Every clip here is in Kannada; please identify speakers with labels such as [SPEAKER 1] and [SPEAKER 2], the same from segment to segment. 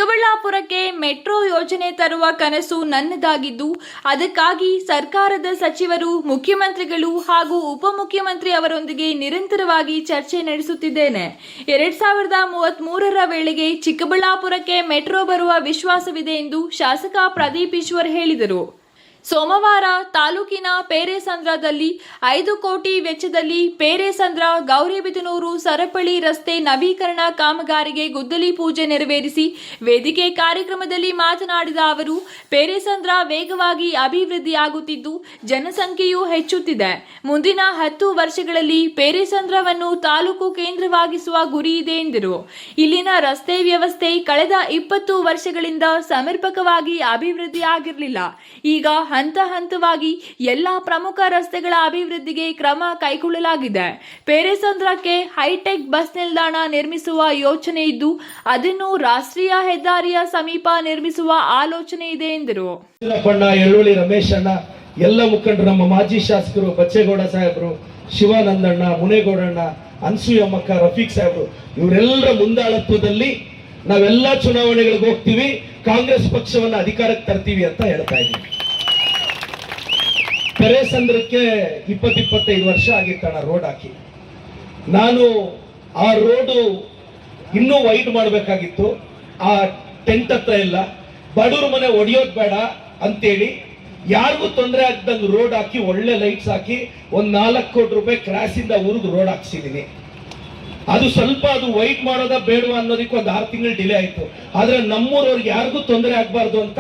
[SPEAKER 1] ಚಿಕ್ಕಬಳ್ಳಾಪುರಕ್ಕೆ ಮೆಟ್ರೋ ಯೋಜನೆ ತರುವ ಕನಸು ನನ್ನದಾಗಿದ್ದು, ಅದಕ್ಕಾಗಿ ಸರ್ಕಾರದ ಸಚಿವರು, ಮುಖ್ಯಮಂತ್ರಿಗಳು ಹಾಗೂ ಉಪಮುಖ್ಯಮಂತ್ರಿ ಅವರೊಂದಿಗೆ ನಿರಂತರವಾಗಿ ಚರ್ಚೆ ನಡೆಸುತ್ತಿದ್ದೇನೆ. 2033ರ ವೇಳೆಗೆ ಚಿಕ್ಕಬಳ್ಳಾಪುರಕ್ಕೆ ಮೆಟ್ರೋ ಬರುವ ವಿಶ್ವಾಸವಿದೆ ಎಂದು ಶಾಸಕ ಪ್ರದೀಪ್ ಈಶ್ವರ್ ಹೇಳಿದರು. ಸೋಮವಾರ ತಾಲೂಕಿನ ಪೇರೆಸಂದ್ರದಲ್ಲಿ 5 ಕೋಟಿ ವೆಚ್ಚದಲ್ಲಿ ಪೇರೆಸಂದ್ರ ಗೌರಿಬಿದನೂರು ಸರಪಳಿ ರಸ್ತೆ ನವೀಕರಣ ಕಾಮಗಾರಿಗೆ ಗುದ್ದಲಿ ಪೂಜೆ ನೆರವೇರಿಸಿ ವೇದಿಕೆ ಕಾರ್ಯಕ್ರಮದಲ್ಲಿ ಮಾತನಾಡಿದ ಅವರು, ಪೇರೆಸಂದ್ರ ವೇಗವಾಗಿ ಅಭಿವೃದ್ಧಿಯಾಗುತ್ತಿದ್ದು ಜನಸಂಖ್ಯೆಯೂ ಹೆಚ್ಚುತ್ತಿದೆ. ಮುಂದಿನ 10 ವರ್ಷಗಳಲ್ಲಿ ಪೇರೆಸಂದ್ರವನ್ನು ತಾಲೂಕು ಕೇಂದ್ರವಾಗಿಸುವ ಗುರಿ ಇದೆ ಎಂದರು. ಇಲ್ಲಿನ ರಸ್ತೆ ವ್ಯವಸ್ಥೆ ಕಳೆದ 20 ವರ್ಷಗಳಿಂದ ಸಮರ್ಪಕವಾಗಿ ಅಭಿವೃದ್ಧಿಯಾಗಿರಲಿಲ್ಲ. ಈಗ ಹಂತ ಹಂತವಾಗಿ ಎಲ್ಲಾ ಪ್ರಮುಖ ರಸ್ತೆಗಳ ಅಭಿವೃದ್ಧಿಗೆ ಕ್ರಮ ಕೈಗೊಳ್ಳಲಾಗಿದೆ. ಪೇರೆಸಂದ್ರಕ್ಕೆ ಹೈಟೆಕ್ ಬಸ್ ನಿಲ್ದಾಣ ನಿರ್ಮಿಸುವ ಯೋಚನೆ ಇದ್ದು, ಅದನ್ನು ರಾಷ್ಟ್ರೀಯ ಹೆದ್ದಾರಿಯ ಸಮೀಪ ನಿರ್ಮಿಸುವ ಆಲೋಚನೆ ಇದೆ ಎಂದರು.
[SPEAKER 2] ಎಳ್ಳುಳ್ಳಿ ರಮೇಶ್ ಅಣ್ಣ, ಎಲ್ಲ ಮುಖಂಡರು, ನಮ್ಮ ಮಾಜಿ ಶಾಸಕರು ಬಚ್ಚೇಗೌಡ ಸಾಹೇಬರು, ಶಿವಾನಂದಣ್ಣ, ಮುನೇಗೌಡಣ್ಣ, ಅನ್ಸೂಯಮ್ಮಕ್ಕ, ರಫೀಕ್ ಸಾಹೇಬರು, ಇವರೆಲ್ಲರ ಮುಂದಾಳತ್ವದಲ್ಲಿ ನಾವೆಲ್ಲ ಚುನಾವಣೆಗಳಿಗೆ ಹೋಗ್ತೀವಿ, ಕಾಂಗ್ರೆಸ್ ಪಕ್ಷವನ್ನ ಅಧಿಕಾರಕ್ಕೆ ತರ್ತೀವಿ ಅಂತ ಹೇಳ್ತಾ ಇದ್ದೀವಿ. ಪೇರೆಸಂದ್ರಕ್ಕೆ 20-25 ವರ್ಷ ಆಗಿತ್ತಣ್ಣ ರೋಡ್ ಹಾಕಿ. ನಾನು ಆ ರೋಡು ಇನ್ನೂ ವೈಡ್ ಮಾಡಬೇಕಾಗಿತ್ತು. ಆ ಟೆಂಟ್ ಹತ್ರ ಇಲ್ಲ, ಬಡವ್ರ ಮನೆ ಒಡೆಯೋದು ಬೇಡ ಅಂತೇಳಿ ಯಾರಿಗೂ ತೊಂದರೆ ಆಗ್ದಂಗೆ ರೋಡ್ ಹಾಕಿ, ಒಳ್ಳೆ ಲೈಟ್ಸ್ ಹಾಕಿ, ಒಂದು 4 ಕೋಟಿ ರೂಪಾಯಿ ಕ್ರಾಸ್ ಇಂದ ಊರಿಗೆ ರೋಡ್ ಹಾಕ್ಸಿದೀನಿ. ಅದು ಸ್ವಲ್ಪ ಅದು ವೈಟ್ ಮಾಡೋದ ಬೇಡವಾ ಅನ್ನೋದಕ್ಕೆ ಒಂದು 6 ತಿಂಗಳು ಡಿಲೇ ಆಯ್ತು. ಆದ್ರೆ ನಮ್ಮೂರವ್ರಿಗೆ ಯಾರಿಗೂ ತೊಂದರೆ ಆಗ್ಬಾರ್ದು ಅಂತ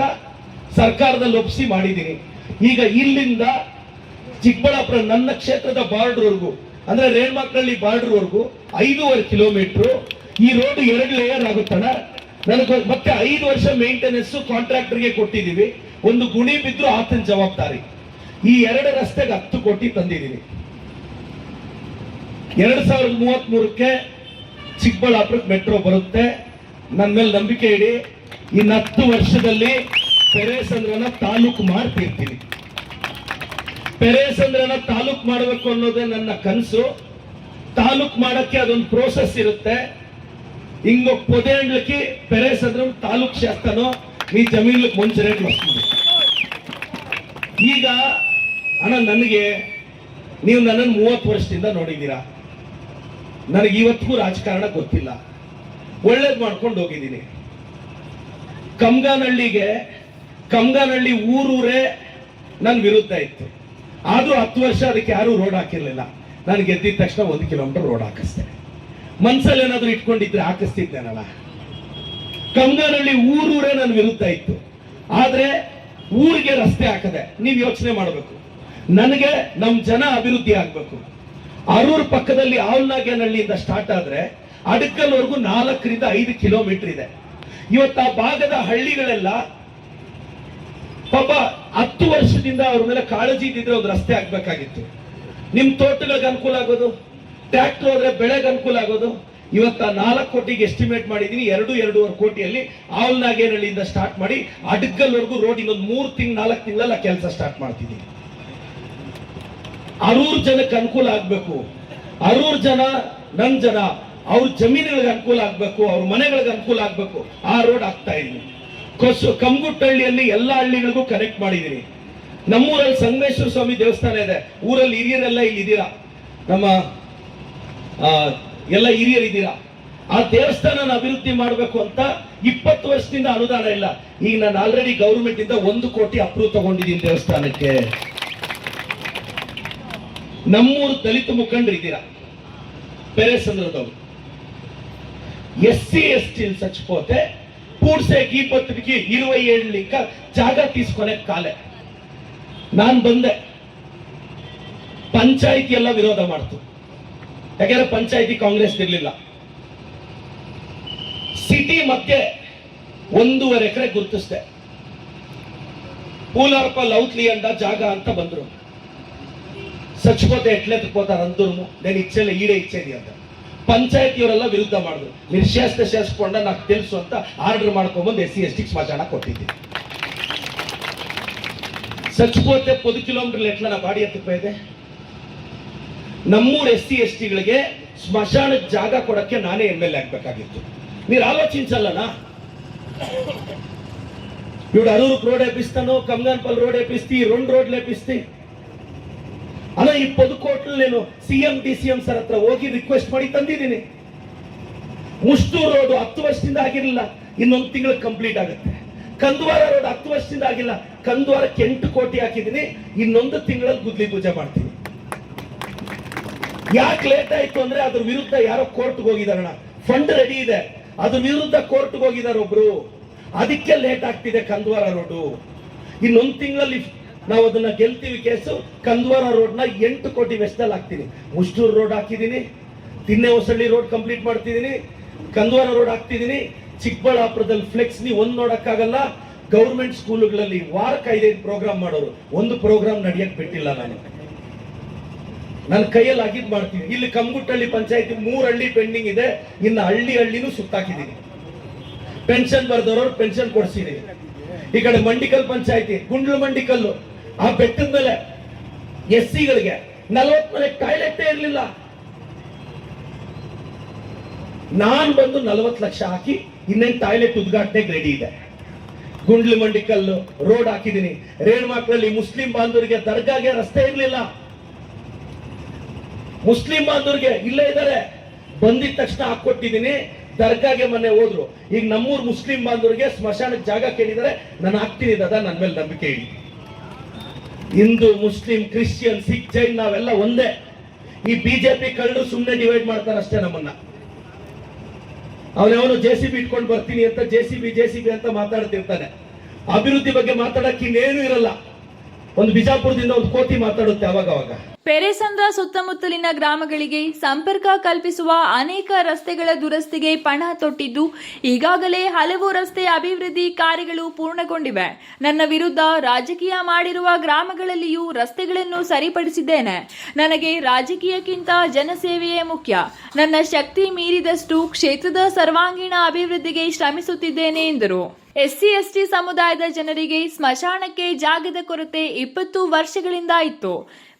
[SPEAKER 2] ಸರ್ಕಾರದಲ್ಲಿ ಒಪ್ಪಿಸಿ ಮಾಡಿದೀನಿ. ಈಗ ಇಲ್ಲಿಂದ ಚಿಕ್ಕಬಳ್ಳಾಪುರ ನನ್ನ ಕ್ಷೇತ್ರದ ಬಾರ್ಡರ್ವರೆಗೂ, ಅಂದ್ರೆ ರೇಣಮಕ್ಕಳ್ಳಿ ಬಾರ್ಡರ್ವರೆಗೂ 5.5 ಕಿಲೋಮೀಟರ್ ಈ ರೋಡ್ 2 ಲೇಯರ್ ಆಗುತ್ತಣ್ಣ. ನನಗೆ ಮತ್ತೆ 5 ವರ್ಷ ಮೇಂಟೆನೆನ್ಸ್ ಕಾಂಟ್ರಾಕ್ಟರ್ಗೆ ಕೊಟ್ಟಿದ್ದೀವಿ. ಒಂದು ಗುಣಿ ಬಿದ್ರು ಆತನ ಜವಾಬ್ದಾರಿ. ಈ 2 ರಸ್ತೆಗೆ 10 ಕೋಟಿ ತಂದಿದ್ದೀವಿ. 2033ಕ್ಕೆ ಚಿಕ್ಕಬಳ್ಳಾಪುರಕ್ಕೆ ಮೆಟ್ರೋ ಬರುತ್ತೆ. ನನ್ನ ಮೇಲೆ ನಂಬಿಕೆ ಇಡಿ. ಇನ್ನು 10 ವರ್ಷದಲ್ಲಿ ಪೇರೆಸಂದ್ರನ ತಾಲೂಕು ಮಾಡ್ತಿರ್ತೀನಿ. ಪೇರೆಸಂದ್ರನ ತಾಲೂಕು ಮಾಡಬೇಕು ಅನ್ನೋದೇ ನನ್ನ ಕನಸು. ತಾಲೂಕು ಮಾಡಕ್ಕೆ ಅದೊಂದು ಪ್ರೋಸೆಸ್ ಇರುತ್ತೆ. ಹಿಂಗ ಪೊದೆ ಅಂಡ್ಲಕ್ಕೆ ಪೇರೆಸಂದ್ರ ತಾಲೂಕು ಶಾಸ್ತ್ರನೋ ನೀ ಜಮೀನ್ಲಿಕ್ಕೆ ಮುಂಚೆ ಈಗ ಅಣ್ಣ, ನನಗೆ ನೀವು ನನ್ನನ್ನು 30 ವರ್ಷದಿಂದ ನೋಡಿದ್ದೀರಾ. ನನಗೆ ಇವತ್ತಿಗೂ ರಾಜಕಾರಣ ಗೊತ್ತಿಲ್ಲ. ಒಳ್ಳೇದು ಮಾಡ್ಕೊಂಡು ಹೋಗಿದ್ದೀನಿ. ಕಮ್ಗಾನಹಳ್ಳಿ ಊರೂರೇ ನನ್ನ ವಿರುದ್ಧ ಇತ್ತು. ಆದ್ರೂ 10 ವರ್ಷ ಅದಕ್ಕೆ ಯಾರು ರೋಡ್ ಹಾಕಿರ್ಲಿಲ್ಲ. ನಾನು ಗೆದ್ದಿದ ತಕ್ಷಣ 1 ಕಿಲೋಮೀಟರ್ ರೋಡ್ ಹಾಕಿಸ್ತೆ. ಮನ್ಸಲ್ಲಿ ಏನಾದ್ರು ಇಟ್ಕೊಂಡಿದ್ರೆ ಹಾಕಿಸ್ತಿದ್ದೇನಲ್ಲ. ಕಮ್ಗಾನಹಳ್ಳಿ ಊರೂರೇ ನನ್ನ ವಿರುದ್ಧ ಇತ್ತು. ಆದ್ರೆ ಊರಿಗೆ ರಸ್ತೆ ಹಾಕದೆ. ನೀವು ಯೋಚನೆ ಮಾಡಬೇಕು, ನನಗೆ ನಮ್ ಜನ ಅಭಿವೃದ್ಧಿ ಆಗ್ಬೇಕು. ಅರೂರ್ ಪಕ್ಕದಲ್ಲಿ ಆವಲ್ನಾಗೇನಹಳ್ಳಿಯಿಂದ ಸ್ಟಾರ್ಟ್ ಆದ್ರೆ ಅಡಕಲ್ವರೆಗೂ 4ರಿಂದ 5 ಕಿಲೋಮೀಟರ್ ಇದೆ. ಇವತ್ತು ಆ ಭಾಗದ ಹಳ್ಳಿಗಳೆಲ್ಲ ಪಾಪ 10 ವರ್ಷದಿಂದ ಅವ್ರ ಮೇಲೆ ಕಾಳಜಿ ಇದ್ದಿದ್ರೆ ಒಂದು ರಸ್ತೆ ಆಗ್ಬೇಕಾಗಿತ್ತು. ನಿಮ್ ತೋಟಗಳಿಗೆ ಅನುಕೂಲ ಆಗೋದು, ಟ್ರ್ಯಾಕ್ಟರ್ ಹೋದ್ರೆ ಬೆಳೆಗೆ ಅನುಕೂಲ ಆಗೋದು. ಇವತ್ತ 4 ಕೋಟಿಗೆ ಎಸ್ಟಿಮೇಟ್ ಮಾಡಿದೀನಿ. 2-2.5 ಕೋಟಿಯಲ್ಲಿ ಆವಲ್ನಾಗೇನಹಳ್ಳಿಯಿಂದ ಸ್ಟಾರ್ಟ್ ಮಾಡಿ ಅಡಕಲ್ವರೆಗೂ ರೋಡ್ ಇನ್ನೊಂದು 3-4 ತಿಂಗಳ ಕೆಲಸ ಸ್ಟಾರ್ಟ್ ಮಾಡ್ತಿದ್ದೀನಿ. ಅರೂರ್ ಜನಕ್ಕೆ ಅನುಕೂಲ ಆಗ್ಬೇಕು. ಅರೂರ್ ಜನ, ನನ್ ಜನ, ಅವ್ರ ಜಮೀನುಗಳಿಗೆ ಅನುಕೂಲ ಆಗ್ಬೇಕು, ಅವ್ರ ಮನೆಗಳಿಗೆ ಅನುಕೂಲ ಆಗ್ಬೇಕು. ಆ ರೋಡ್ ಆಗ್ತಾ ಇದ್ದೀನಿ. ಕಮ್ಗುಟ್ಟಹಳ್ಳಿಯಲ್ಲಿ ಎಲ್ಲಾ ಹಳ್ಳಿಗಳಿಗೂ ಕನೆಕ್ಟ್ ಮಾಡಿದೀನಿ. ನಮ್ಮೂರಲ್ಲಿ ಸಂಗಮೇಶ್ವರ ಸ್ವಾಮಿ ದೇವಸ್ಥಾನ ಇದೆ. ಊರಲ್ಲಿ ಹಿರಿಯರೆಲ್ಲ ಇಲ್ಲಿ ಇದ್ದೀರಾ, ನಮ್ಮ ಎಲ್ಲ ಹಿರಿಯರಿದ್ದೀರಾ. ಆ ದೇವಸ್ಥಾನ ಅಭಿವೃದ್ಧಿ ಮಾಡಬೇಕು ಅಂತ 20 ವರ್ಷದಿಂದ ಅನುದಾನ ಇಲ್ಲ. ಈಗ ನಾನು ಆಲ್ರೆಡಿ ಗೌರ್ಮೆಂಟ್ ಇಂದ 1 ಕೋಟಿ ಅಪ್ರೂವ್ ತಗೊಂಡಿದ್ದೀನಿ ದೇವಸ್ಥಾನಕ್ಕೆ. ನಮ್ಮೂರು ದಲಿತ ಮುಖಂಡರು ಇದ್ದೀರಾ, ಪೇರೆಸಂದ್ರದವರು. SC ST చచ్చిపోతే పూడ్సేకి పత్రికి 27 లింక జాగా తీసుకునే కాలే. ನಾನು ಬಂದೆ, ಪಂಚಾಯಿತಿ ಎಲ್ಲ ವಿರೋಧ ಮಾಡ್ತು. ಯಾಕಂದ್ರೆ ಪಂಚಾಯಿತಿ ಕಾಂಗ್ರೆಸ್ ಇರ್ಲಿಲ್ಲ. ಸಿಟಿ ಮಧ್ಯೆ 1.5 ಎಕರೆ ಗುರುತಿಸ್ದೆ. పూలార్ప లౌత్లి అంట జాగా అంత ಬಂದ್ರು. చచ్చిపోతే ఎట్లెత్తుకుపోతారు అందరూ, నేను ఇచ్చేలే, ఈడే ఇచ్చేది అంట. ಪಂಚಾಯತಿಯವರೆಲ್ಲ ವಿರುದ್ಧ ಮಾಡಿದ್ರು. ನೀವು ಶಾಸ್ಕೊಂಡ నాకు తెలుసు ಅಂತ ಆರ್ಡರ್ ಮಾಡ್ಕೊಂಡ್ಬಂದು SC ST ಸ್ಮಶಾನ ಕೊಟ್ಟಿದ್ದೀನಿ. చచ్చిపోతే 10 ಕಿಲೋಮೀಟರ್ ಎಟ್ಲ ನಾ ಬಾಡಿ ಎತ್ತಕ್ಕೋಯ್ದೆ. ನಮ್ಮೂರು SC STಗಳಿಗೆ ಸ್ಮಶಾನಕ್ಕೆ ಜಾಗ ಕೊಡಕ್ಕೆ ನಾನೇ MLA ಆಗ್ಬೇಕಾಗಿತ್ತು. మీరు ఆలోచించాలనా? ఇప్పుడు అరూరుకు రోడ్ వేపిస్తాను, కంగాన్పల్లి రోడ్ వేపిస్తే, ఈ 2 రోడ్లు వేపిస్తే ಅಲ್ಲ ಈ 10 ಕೋట్లు నేను ಸಿಎಂ ಡಿಸಿಎಂ ಸರ್ ಹತ್ರ ಹೋಗಿ ರಿಕ್ವೆಸ್ಟ್ ಮಾಡಿ ತಂದಿದ್ದೀನಿ. ಮುಷ್ಟೂರು ರೋಡ್ 10 ವರ್ಷದಿಂದ ಆಗಿರಲಿಲ್ಲ, ಇನ್ನೊಂದು ತಿಂಗಳು ಕಂಪ್ಲೀಟ್ ಆಗುತ್ತೆ. ಕಂದವಾರ ರೋಡ್ 10 ವರ್ಷದಿಂದ ಆಗಿಲ್ಲ, ಕಂದವಾರಕ್ಕೆ 8 ಕೋಟಿ ಹಾಕಿದ್ದೀನಿ, ಇನ್ನೊಂದು ತಿಂಗಳಲ್ಲಿ ಗುದ್ಲಿ ಪೂಜೆ ಮಾಡ್ತೀನಿ. ಯಾಕೆ ಲೇಟ್ ಆಯ್ತು ಅಂದ್ರೆ ಅದ್ರ ವಿರುದ್ಧ ಯಾರೋ ಕೋರ್ಟ್ಗೆ ಹೋಗಿದಾರಣ, ಫಂಡ್ ರೆಡಿ ಇದೆ, ಅದ್ರ ವಿರುದ್ಧ ಕೋರ್ಟ್ಗೆ ಹೋಗಿದ್ದಾರೆ ಒಬ್ರು, ಅದಕ್ಕೆ ಲೇಟ್ ಆಗ್ತಿದೆ ಕಂದವಾರ ರೋಡು. ಇನ್ನೊಂದು ತಿಂಗಳಲ್ಲಿ ನಾವು ಅದನ್ನ ಗೆಲ್ತೀವಿ ಕೇಸು. ಕಂದವಾರ ರೋಡ್ ನ 8 ಕೋಟಿ ವೆಚ್ಚದಲ್ಲಿ ಹಾಕ್ತೀನಿ. ಮುಷ್ಟೂರು ರೋಡ್ ಹಾಕಿದ್ದೀನಿ, ತಿನ್ನೆ ಹೊಸಳ್ಳಿ ರೋಡ್ ಕಂಪ್ಲೀಟ್ ಮಾಡ್ತಿದ್ದೀನಿ, ಕಂದವಾರ ರೋಡ್ ಹಾಕ್ತಿದ್ದೀನಿ. ಚಿಕ್ಕಬಳ್ಳಾಪುರದಲ್ಲಿ ಫ್ಲೆಕ್ಸ್ ನೀವು ಒಂದ್ ನೋಡಕ್ಕಾಗಲ್ಲ. ಗೌರ್ಮೆಂಟ್ ಸ್ಕೂಲುಗಳಲ್ಲಿ ವಾರಕ್ಕೆ 5 ಪ್ರೋಗ್ರಾಮ್ ಮಾಡೋರು, ಒಂದು ಪ್ರೋಗ್ರಾಮ್ ನಡೆಯಕ್ ಬಿಟ್ಟಿಲ್ಲ. ನನ್ನ ಕೈಯಲ್ಲಿ ಆಗಿದ್ ಮಾಡ್ತೀನಿ. ಇಲ್ಲಿ ಕಮ್ಗುಟ್ಟಹಳ್ಳಿ ಪಂಚಾಯತಿ 3 ಹಳ್ಳಿ ಪೆಂಡಿಂಗ್ ಇದೆ, ಇನ್ನು ಹಳ್ಳಿನೂ ಸುತ್ತಾಕಿದ್ದೀನಿ. Pension ಬರ್ದವ್ರವ್ರು pension ಕೊಡ್ಸಿದೀನಿ. ಈ ಕಡೆ ಮಂಡಿಕಲ್ ಪಂಚಾಯತಿ, ಗುಂಡ್ಲು ಮಂಡಿಕಲ್ಲು, ಆ ಬೆಟ್ಟದ ಮೇಲೆ SC-ಗಳಿಗೆ 40 ಮನೆ ಟಾಯ್ಲೆಟೇ ಇರಲಿಲ್ಲ. ನಾನ್ ಬಂದು 40 ಲಕ್ಷ ಹಾಕಿ ಇನ್ನೇನು ಟಾಯ್ಲೆಟ್ ಉದ್ಘಾಟನೆಗೆ ರೆಡಿ ಇದೆ. ಗುಂಡ್ಲು ಮಂಡಿಕಲ್ಲು ರೋಡ್ ಹಾಕಿದ್ದೀನಿ. ರೇಣುಮಾಕ್ರಲ್ಲಿ ಮುಸ್ಲಿಂ ಬಾಂಧವರಿಗೆ ದರ್ಗಾಗೆ ರಸ್ತೆ ಇರಲಿಲ್ಲ. ಮುಸ್ಲಿಂ ಬಾಂಧವರಿಗೆ ಇಲ್ಲೇ ಇದ್ದಾರೆ, ಬಂದಿದ ತಕ್ಷಣ ಹಾಕೊಟ್ಟಿದ್ದೀನಿ. ದರ್ಗಾಗೆ ಮೊನ್ನೆ ಹೋದ್ರು. ಈಗ ನಮ್ಮೂರ್ ಮುಸ್ಲಿಂ ಬಾಂಧವರಿಗೆ ಸ್ಮಶಾನಕ್ಕೆ ಜಾಗ ಕೇಳಿದರೆ ನಾನು ಹಾಕ್ತೀನಿ ದಾದಾ, ನನ್ನ ಮೇಲೆ ನಂಬಿಕೆ ಇಡಿ. ಹಿಂದೂ, ಮುಸ್ಲಿಂ, ಕ್ರಿಶ್ಚಿಯನ್, ಸಿಖ್, ಜೈನ್ ನಾವೆಲ್ಲ ಒಂದೇ. ಈ ಬಿಜೆಪಿ ಕಳ್ಳರು ಸುಮ್ಮನೆ ಡಿವೈಡ್ ಮಾಡ್ತಾರೆ ಅಷ್ಟೇ ನಮ್ಮನ್ನ. ಅವನವನು JCB ಇಟ್ಕೊಂಡು ಬರ್ತೀನಿ ಅಂತ JCB ಅಂತ ಮಾತಾಡ್ತಿರ್ತಾನೆ. ಅಭಿವೃದ್ಧಿ ಬಗ್ಗೆ ಮಾತಾಡಕ್ಕೆ ಇನ್ನೇನು ಇರಲ್ಲ. ಒಂದು ಬಿಜಾಪುರದಿಂದ ಒಂದು ಕೋತಿ ಮಾತಾಡುತ್ತೆ ಅವಾಗ.
[SPEAKER 1] ಪೆರೇಸಂದ್ರ ಸುತ್ತಮುತ್ತಲಿನ ಗ್ರಾಮಗಳಿಗೆ ಸಂಪರ್ಕ ಕಲ್ಪಿಸುವ ಅನೇಕ ರಸ್ತೆಗಳ ದುರಸ್ತಿಗೆ ಪಣ ತೊಟ್ಟಿದ್ದು, ಈಗಾಗಲೇ ಹಲವು ರಸ್ತೆ ಅಭಿವೃದ್ಧಿ ಕಾರ್ಯಗಳು ಪೂರ್ಣಗೊಂಡಿವೆ. ನನ್ನ ವಿರುದ್ಧ ರಾಜಕೀಯ ಮಾಡಿರುವ ಗ್ರಾಮಗಳಲ್ಲಿಯೂ ರಸ್ತೆಗಳನ್ನು ಸರಿಪಡಿಸಿದ್ದೇನೆ. ನನಗೆ ರಾಜಕೀಯಕ್ಕಿಂತ ಜನಸೇವೆಯೇ ಮುಖ್ಯ. ನನ್ನ ಶಕ್ತಿ ಮೀರಿದಷ್ಟು ಕ್ಷೇತ್ರದ ಸರ್ವಾಂಗೀಣ ಅಭಿವೃದ್ಧಿಗೆ ಶ್ರಮಿಸುತ್ತಿದ್ದೇನೆ ಎಂದರು. SC/ST ಸಮುದಾಯದ ಜನರಿಗೆ ಸ್ಮಶಾನಕ್ಕೆ ಜಾಗದ ಕೊರತೆ 20 ವರ್ಷಗಳಿಂದ ಇತ್ತು.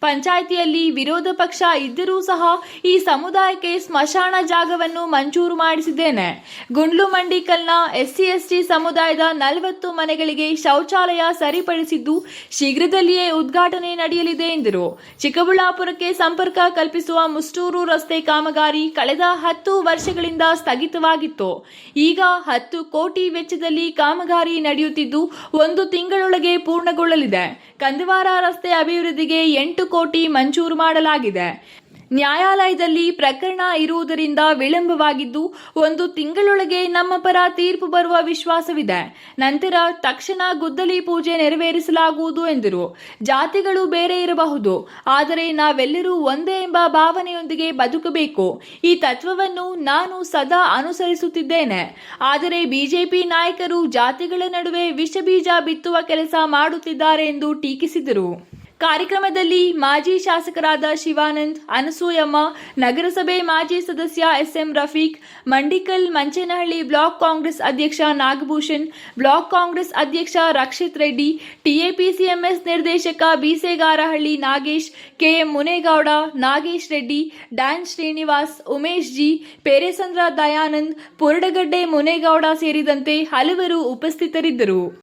[SPEAKER 1] ಪಂಚಾಯಿತಿಯಲ್ಲಿ ವಿರೋಧ ಪಕ್ಷ ಇದ್ದರೂ ಸಹ ಈ ಸಮುದಾಯಕ್ಕೆ ಸ್ಮಶಾನ ಜಾಗವನ್ನು ಮಂಜೂರು ಮಾಡಿಸಿದ್ದೇನೆ. ಗುಂಡ್ಲು ಮಂಡಿಕಲ್ನ SC/ST ಸಮುದಾಯದ 40 ಮನೆಗಳಿಗೆ ಶೌಚಾಲಯ ಸರಿಪಡಿಸಿದ್ದು ಶೀಘ್ರದಲ್ಲಿಯೇ ಉದ್ಘಾಟನೆ ನಡೆಯಲಿದೆ ಎಂದರು. ಚಿಕ್ಕಬಳ್ಳಾಪುರಕ್ಕೆ ಸಂಪರ್ಕ ಕಲ್ಪಿಸುವ ಮುಷ್ಟೂರು ರಸ್ತೆ ಕಾಮಗಾರಿ ಕಳೆದ 10 ವರ್ಷಗಳಿಂದ ಸ್ಥಗಿತವಾಗಿತ್ತು. ಈಗ 10 ಕೋಟಿ ವೆಚ್ಚದಲ್ಲಿ ಕಾಮಗಾರಿ ನಡೆಯುತ್ತಿದ್ದು 1 ತಿಂಗಳೊಳಗೆ ಪೂರ್ಣಗೊಳ್ಳಲಿದೆ. ಕಂದವಾರ ರಸ್ತೆ ಅಭಿವೃದ್ಧಿಗೆ 8 ಕೋಟಿ ಮಂಜೂರು ಮಾಡಲಾಗಿದೆ. ನ್ಯಾಯಾಲಯದಲ್ಲಿ ಪ್ರಕರಣ ಇರುವುದರಿಂದ ವಿಳಂಬವಾಗಿದ್ದು 1 ತಿಂಗಳೊಳಗೆ ನಮ್ಮ ಪರ ತೀರ್ಪು ಬರುವ ವಿಶ್ವಾಸವಿದೆ. ನಂತರ ತಕ್ಷಣ ಗುದ್ದಲಿ ಪೂಜೆ ನೆರವೇರಿಸಲಾಗುವುದು ಎಂದರು. ಜಾತಿಗಳು ಬೇರೆ ಇರಬಹುದು, ಆದರೆ ನಾವೆಲ್ಲರೂ ಒಂದೇ ಎಂಬ ಭಾವನೆಯೊಂದಿಗೆ ಬದುಕಬೇಕು. ಈ ತತ್ವವನ್ನು ನಾನು ಸದಾ ಅನುಸರಿಸುತ್ತಿದ್ದೇನೆ. ಆದರೆ ಬಿಜೆಪಿ ನಾಯಕರು ಜಾತಿಗಳ ನಡುವೆ ವಿಷಬೀಜ ಬಿತ್ತುವ ಕೆಲಸ ಮಾಡುತ್ತಿದ್ದಾರೆ ಎಂದು ಟೀಕಿಸಿದರು. ಕಾರ್ಯಕ್ರಮದಲ್ಲಿ ಮಾಜಿ ಶಾಸಕರಾದ ಶಿವಾನಂದ್, ಅನಸೂಯಮ್ಮ, ನಗರಸಭೆ ಮಾಜಿ ಸದಸ್ಯ SM ರಫೀಕ್, ಮಂಡಿಕಲ್ ಮಂಚೇನಹಳ್ಳಿ ಬ್ಲಾಕ್ ಕಾಂಗ್ರೆಸ್ ಅಧ್ಯಕ್ಷ ನಾಗಭೂಷಣ್, ಬ್ಲಾಕ್ ಕಾಂಗ್ರೆಸ್ ಅಧ್ಯಕ್ಷ ರಕ್ಷಿತ್ ರೆಡ್ಡಿ, TAPCMS ನಿರ್ದೇಶಕ Beesegarahalli Nagesh, KM Munegowda, Nagesh Reddy, Dan Srinivas, Umesh G, Peresandra Dayanand, Puradagadde Munegowda ಸೇರಿದಂತೆ ಹಲವರು ಉಪಸ್ಥಿತರಿದ್ದರು.